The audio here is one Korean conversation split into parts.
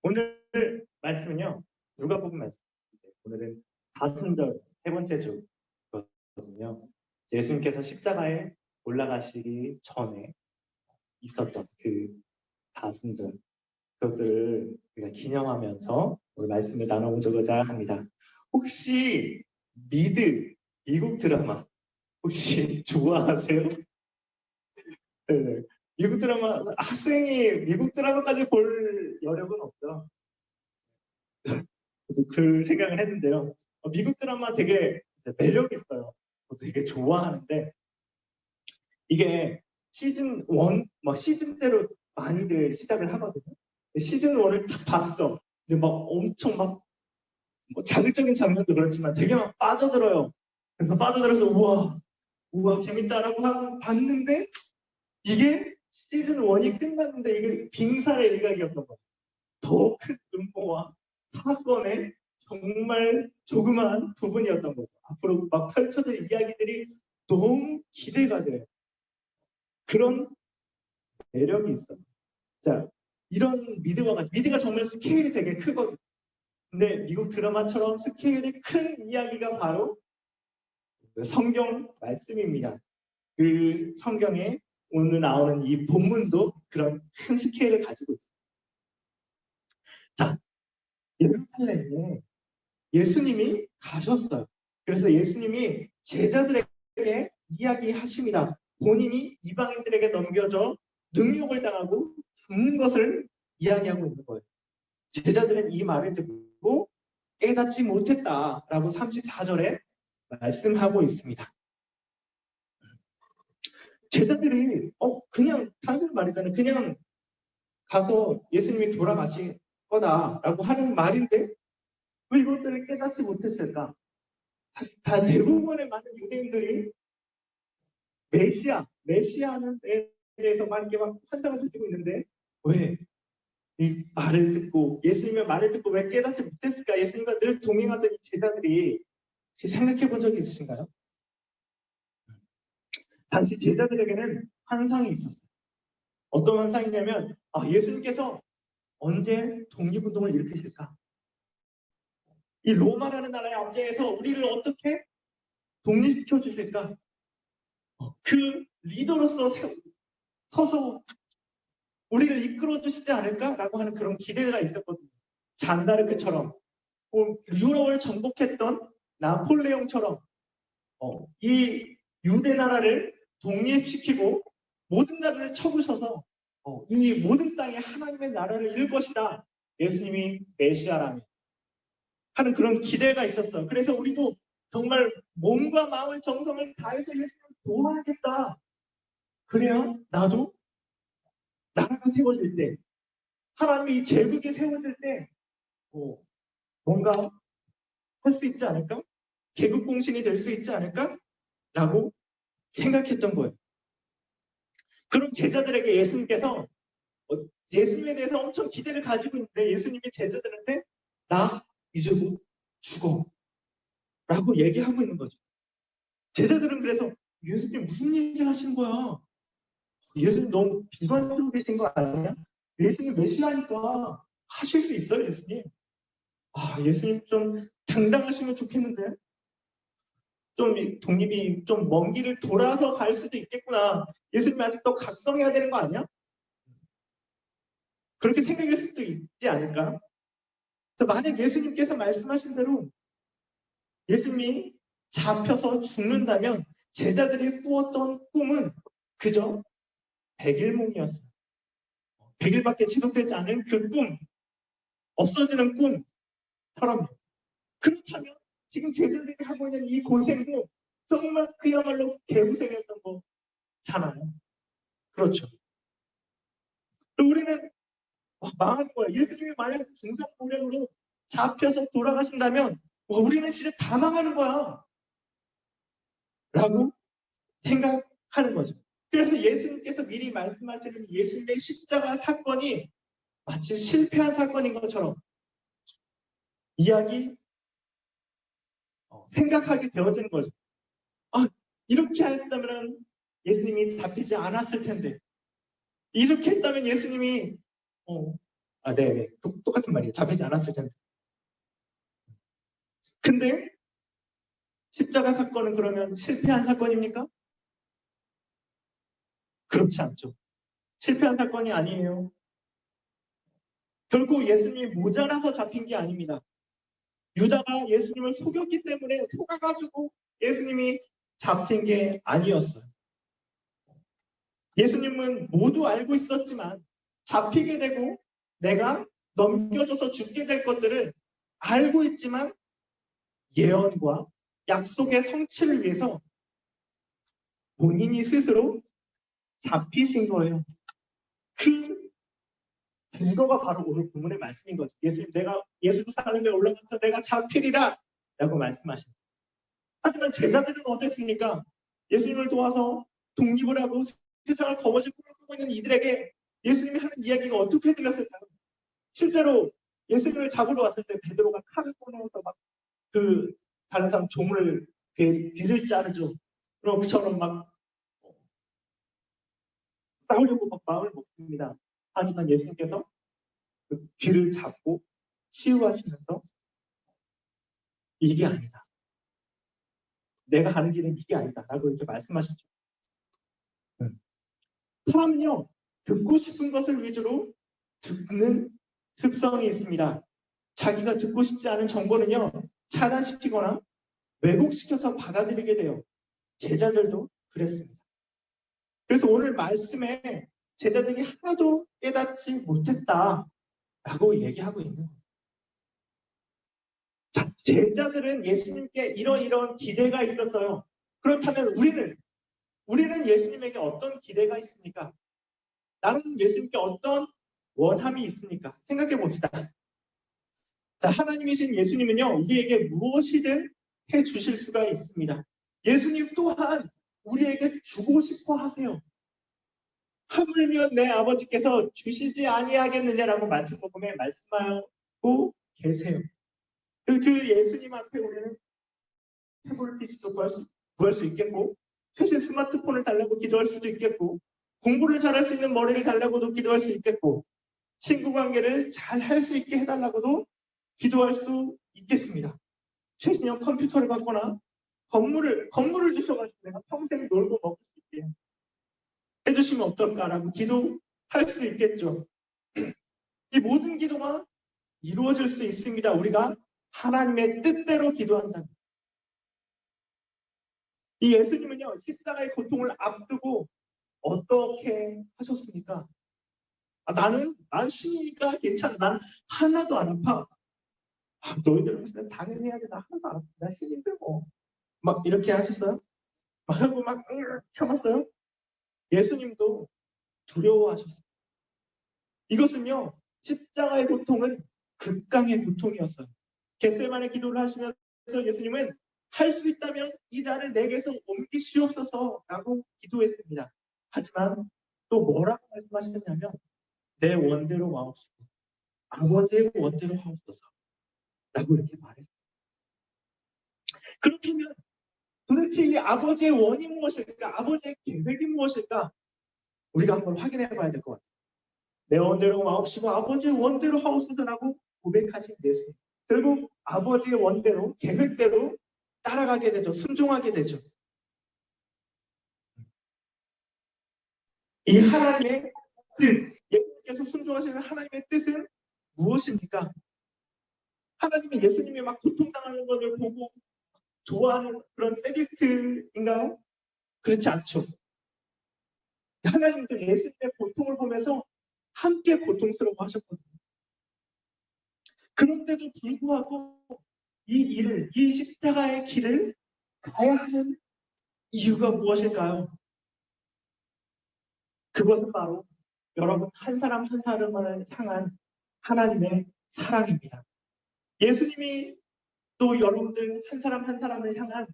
오늘 말씀은요, 누가복음 말씀. 오늘은 다순절 세 번째 주거든요. 예수님께서 십자가에 올라가시기 전에 있었던 그 다순절, 그것들을 우리가 기념하면서 오늘 말씀을 나눠보고자 합니다. 혹시 미국 드라마 혹시 좋아하세요? 네. 미국 드라마, 학생이 미국 드라마까지 볼 여력은 없죠. 저도 그 생각을 했는데요. 미국 드라마 되게 매력 있어요. 저도 되게 좋아하는데, 이게 시즌 1, 시즌대로 많이들 시작을 하거든요. 시즌 1을 딱 봤어. 근데 막 엄청 막 자극적인 장면도 그렇지만 되게 막 빠져들어요. 그래서 빠져들어서 우와 재밌다라고 하고 봤는데, 이게 시즌 1이 끝났는데 이게 빙산의 일각이었던 거예요. 더 큰 음모와 사건의 정말 조그마한 부분이었던 거죠. 앞으로 막 펼쳐질 이야기들이 너무 기대가 돼요. 그런 매력이 있어요. 자, 이런 미드가 정말 스케일이 되게 크거든요. 근데 미국 드라마처럼 스케일이 큰 이야기가 바로 성경 말씀입니다. 그 성경에 오늘 나오는 이 본문도 그런 큰 스케일을 가지고 있어요. 자, 예루살렘에 예수님이 가셨어요. 그래서 예수님이 제자들에게 이야기하십니다. 본인이 이방인들에게 넘겨져 능욕을 당하고 죽는 것을 이야기하고 있는 거예요. 제자들은 이 말을 듣고 깨닫지 못했다라고 34절에 말씀하고 있습니다. 제자들이 그냥 단순히 말이잖아요. 그냥 가서 예수님이 돌아가신 거다라고 하는 말인데 왜 이것들을 깨닫지 못했을까? 사실 다 대부분의 많은 유대인들이 메시아는 대해서 막 이렇게 막 환상을 가지고 있는데 왜 이 말을 듣고 예수님의 말을 듣고 왜 깨닫지 못했을까? 예수님과 늘 동행하던 이 제자들이 혹시 생각해 본 적이 있으신가요? 당시 제자들에게는 환상이 있었어요. 어떤 환상이냐면 예수님께서 언제 독립운동을 일으키실까? 이 로마라는 나라의 압제에서 우리를 어떻게 독립시켜 주실까? 그 리더로서 서서 우리를 이끌어 주시지 않을까라고 하는 그런 기대가 있었거든요. 잔다르크처럼 유럽을 정복했던 나폴레옹처럼 이 유대 나라를 독립시키고 모든 나라를 쳐부셔서 이 모든 땅에 하나님의 나라를 이룰 것이다. 예수님이 메시아라면 하는 그런 기대가 있었어요. 그래서 우리도 정말 몸과 마음을 정성을 다해서 예수님을 도와야겠다. 그래야 나도 나라가 세워질 때, 하나님이 제국이 세워질 때 뭔가 할 수 있지 않을까? 개국공신이 될 수 있지 않을까? 라고 생각했던 거예요. 그런 제자들에게 예수님께서 예수님에 대해서 엄청 기대를 가지고 있는데 예수님이 제자들한테 나 이제 곧 죽어 라고 얘기하고 있는 거죠. 제자들은 그래서 예수님 무슨 얘기를 하시는 거야? 예수님 너무 비관적으로 계신 거 아니야? 예수님 메시아니까 하실 수 있어요, 예수님. 예수님 좀 당당하시면 좋겠는데 좀 독립이 좀 먼 길을 돌아서 갈 수도 있겠구나. 예수님 아직도 각성해야 되는 거 아니야? 그렇게 생각할 수도 있지 않을까? 만약 예수님께서 말씀하신 대로 예수님이 잡혀서 죽는다면 제자들이 꾸었던 꿈은 그저 100일몽이었어요. 100일밖에 지속되지 않은 그 꿈, 없어지는 꿈처럼. 그렇다면 지금 제자들이 하고 있는 이 고생도 정말 그야말로 개고생이었던 거잖아요. 그렇죠. 또 우리는 망하는 거야. 예수님이 만약 중상모략으로 잡혀서 돌아가신다면 우리는 진짜 다 망하는 거야. 라고 생각하는 거죠. 그래서 예수님께서 미리 말씀하시는 예수님의 십자가 사건이 마치 실패한 사건인 것처럼 생각하게 되어지는 거죠. 이렇게 했다면 예수님이 잡히지 않았을 텐데, 이렇게 했다면 예수님이 네. 똑같은 말이에요. 잡히지 않았을 텐데. 근데 십자가 사건은 그러면 실패한 사건입니까? 그렇지 않죠. 실패한 사건이 아니에요. 결국 예수님이 모자라서 잡힌 게 아닙니다. 유다가 예수님을 속였기 때문에 속아가지고 예수님이 잡힌 게 아니었어요. 예수님은 모두 알고 있었지만 잡히게 되고 내가 넘겨줘서 죽게 될 것들을 알고 있지만 예언과 약속의 성취를 위해서 본인이 스스로 잡히신 거예요. 그 증거가 바로 오늘 본문의 말씀인 거죠. 내가 예루살렘에 올라가서 내가 잡히리라 라고 말씀하십니다. 하지만 제자들은 어땠습니까? 예수님을 도와서 독립을 하고 세상을 거머쥐고 끌고 있는 이들에게 예수님이 하는 이야기가 어떻게 들렸을까요? 실제로 예수님을 잡으러 왔을 때 베드로가 칼을 꺼내서 막 다른 사람 종을 귀를 자르죠. 그럼 그처럼 막 싸우려고 막 마음을 먹습니다. 하지만 예수님께서 그 귀를 잡고 치유하시면서 이게 아니다. 내가 가는 길은 이게 아니다. 라고 이렇게 말씀하셨죠. 사람은요, 듣고 싶은 것을 위주로 듣는 습성이 있습니다. 자기가 듣고 싶지 않은 정보는요, 차단시키거나 왜곡시켜서 받아들이게 돼요. 제자들도 그랬습니다. 그래서 오늘 말씀에 제자들이 하나도 깨닫지 못했다라고 얘기하고 있는 거예요. 자, 제자들은 예수님께 이런 기대가 있었어요. 그렇다면 우리는 예수님에게 어떤 기대가 있습니까? 나는 예수님께 어떤 원함이 있습니까? 생각해 봅시다. 자, 하나님이신 예수님은요, 우리에게 무엇이든 해 주실 수가 있습니다. 예수님 또한 우리에게 주고 싶어 하세요. 하물며 내 아버지께서 주시지 아니하겠느냐라고 마태복음에 말씀하고 계세요. 그 예수님 앞에 우리는 태블릿도 구할 수 있겠고, 최신 스마트폰을 달라고 기도할 수도 있겠고, 공부를 잘할 수 있는 머리를 달라고도 기도할 수 있겠고, 친구 관계를 잘 할 수 있게 해달라고도 기도할 수 있겠습니다. 최신형 컴퓨터를 받거나 건물을 주셔가지고 내가 평생 놀고 먹을 수 있게 해주시면 어떨까라고 기도할 수 있겠죠. 이 모든 기도가 이루어질 수 있습니다. 우리가 하나님의 뜻대로 기도한다면. 이 예수님은요, 십자가의 고통을 앞두고 어떻게 하셨습니까? 난 신이니까 괜찮아. 난 하나도 안 아파. 너희들은 당연히 해야지. 나 하나도 안 아파. 나 신인데 뭐. 막 이렇게 하셨어요? 하고 막 참았어요? 예수님도 두려워하셨어요. 이것은요, 십자가의 고통은 극강의 고통이었어요. 겟세마네 기도를 하시면서 예수님은 할 수 있다면 이 잔을 내게서 옮기시옵소서라고 기도했습니다. 하지만 또 뭐라고 말씀하셨냐면 내 원대로 마옵시고 아버지의 원대로 하옵소서라고 이렇게 말했어요. 그렇다면 도대체 이 아버지의 원이 무엇일까? 아버지의 계획이 무엇일까? 우리가 한번 확인해 봐야 될 것 같아요. 내 원대로 마옵시고 아버지의 원대로 하옵소서라고 고백하신 예수님. 결국 아버지의 원대로, 계획대로 따라가게 되죠. 순종하게 되죠. 이 하나님의 뜻, 예수님께서 순종하시는 하나님의 뜻은 무엇입니까? 하나님은 예수님이 막 고통당하는 것을 보고 좋아하는 그런 세디스트인가요? 그렇지 않죠. 하나님도 예수님의 고통을 보면서 함께 고통스러워 하셨거든요. 그런데도 불구하고 이 십자가의 길을 가야 하는 이유가 무엇일까요? 그것은 바로 여러분 한 사람 한 사람을 향한 하나님의 사랑입니다. 예수님이 또 여러분들 한 사람 한 사람을 향한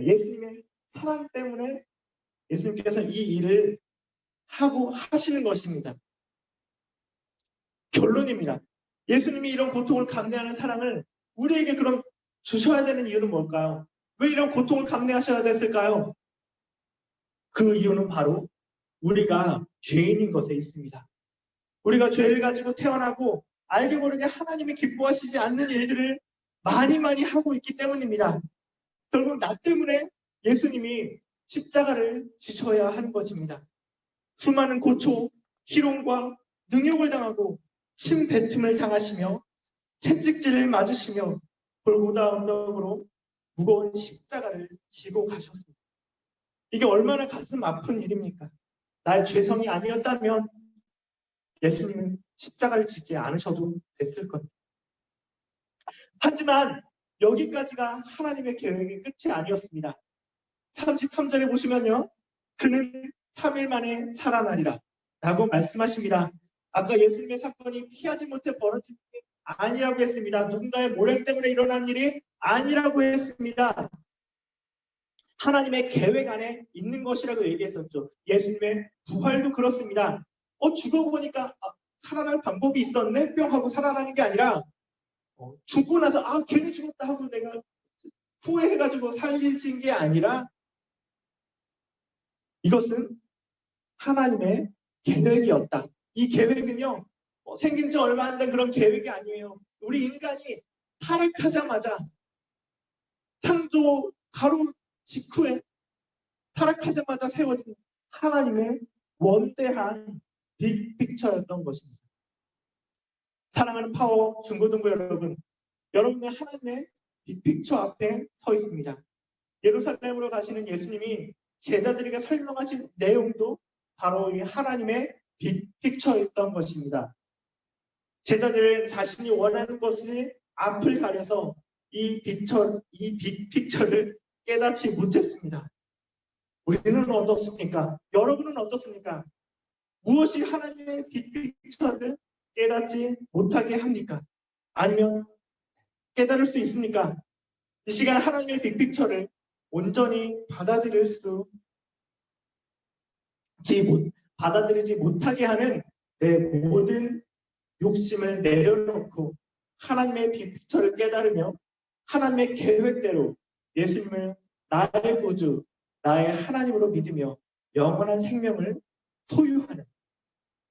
예수님의 사랑 때문에 예수님께서 이 일을 하고 하시는 것입니다. 결론입니다. 예수님이 이런 고통을 감내하는 사랑을 우리에게 그럼 주셔야 되는 이유는 뭘까요? 왜 이런 고통을 감내하셔야 됐을까요? 그 이유는 바로 우리가 죄인인 것에 있습니다. 우리가 죄를 가지고 태어나고 알게 모르게 하나님이 기뻐하시지 않는 일들을 많이 하고 있기 때문입니다. 결국 나 때문에 예수님이 십자가를 지셔야 하는 것입니다. 수많은 고초, 희롱과 능욕을 당하고 침뱉음을 당하시며 채찍질을 맞으시며 골고다 언덕으로 무거운 십자가를 지고 가셨습니다. 이게 얼마나 가슴 아픈 일입니까? 나의 죄성이 아니었다면 예수님은 십자가를 지지 않으셔도 됐을 겁니다. 하지만 여기까지가 하나님의 계획의 끝이 아니었습니다. 33절에 보시면요. 그는 3일 만에 살아나리라 라고 말씀하십니다. 아까 예수님의 사건이 피하지 못해 벌어진 일이 아니라고 했습니다. 누군가의 모략 때문에 일어난 일이 아니라고 했습니다. 하나님의 계획 안에 있는 것이라고 얘기했었죠. 예수님의 부활도 그렇습니다. 죽어보니까 살아날 방법이 있었네? 뿅 하고 살아나는 게 아니라 죽고 나서 괜히 죽었다 하고 내가 후회해가지고 살리신 게 아니라 이것은 하나님의 계획이었다. 이 계획은요, 생긴 지 얼마 안 된 그런 계획이 아니에요. 우리 인간이 타락하자마자 창조 바로 직후에 타락하자마자 세워진 하나님의 원대한 빅픽처였던 것입니다. 사랑하는 파워 중고등부 여러분, 여러분의 하나님의 빅픽처 앞에 서 있습니다. 예루살렘으로 가시는 예수님이 제자들에게 설명하신 내용도 바로 이 하나님의 빅픽처였던 것입니다. 제자들은 자신이 원하는 것을 앞을 가려서 이 빅픽처를 깨닫지 못했습니다. 우리는 어떻습니까? 여러분은 어떻습니까? 무엇이 하나님의 빅픽처를 깨닫지 못하게 합니까? 아니면 깨달을 수 있습니까? 이 시간 하나님의 빅픽처를 온전히 받아들이지 못하게 하는 내 모든 욕심을 내려놓고 하나님의 빅픽처를 깨달으며 하나님의 계획대로 예수님을 나의 구주, 나의 하나님으로 믿으며 영원한 생명을 소유하는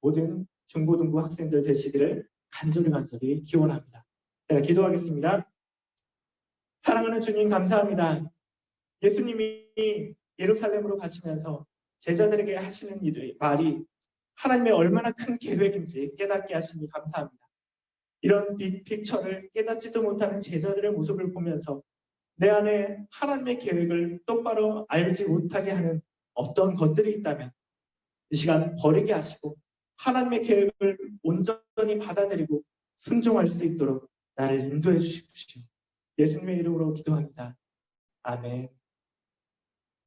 모든 중고등부 학생들 되시기를 간절히 기원합니다. 제가 기도하겠습니다. 사랑하는 주님 감사합니다. 예수님이 예루살렘으로 가시면서 제자들에게 하시는 말이 하나님의 얼마나 큰 계획인지 깨닫게 하시니 감사합니다. 이런 빅픽처를 깨닫지도 못하는 제자들의 모습을 보면서 내 안에 하나님의 계획을 똑바로 알지 못하게 하는 어떤 것들이 있다면 이 시간 버리게 하시고 하나님의 계획을 온전히 받아들이고 순종할 수 있도록 나를 인도해 주십시오. 예수님의 이름으로 기도합니다. 아멘.